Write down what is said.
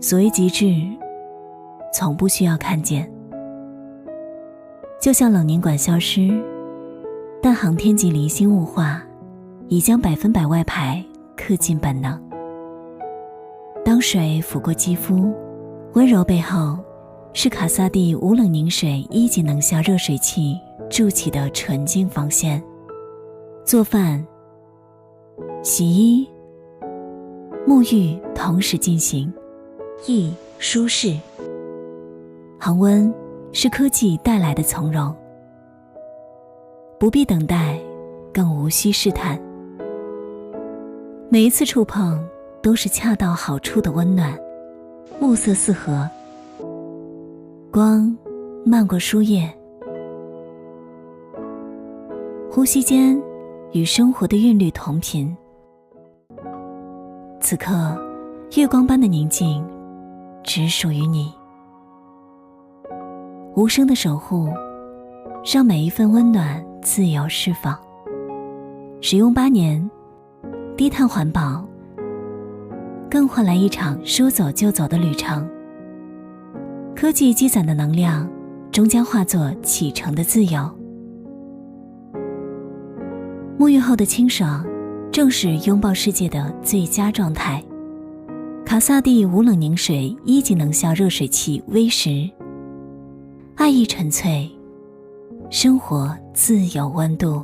所谓极致，从不需要看见。就像冷凝管消失，但航天级离心雾化已将100%外排刻进本能。当水抚过肌肤，温柔背后是卡萨帝无冷凝水1级能效热水器筑起的纯净防线。做饭、洗衣、沐浴同时进行，易舒适。恒温是科技带来的从容，不必等待，更无需试探。每一次触碰都是恰到好处的温暖，暮色四合，光漫过书页，呼吸间与生活的韵律同频。此刻月光般的宁静只属于你，无声的守护让每一份温暖自由释放。使用8年，低碳环保更换来一场说走就走的旅程。科技积攒的能量终将化作启程的自由。沐浴后的清爽正是拥抱世界的最佳状态。卡萨帝无冷凝水1级能效热水器V10，爱意纯粹，生活自有温度。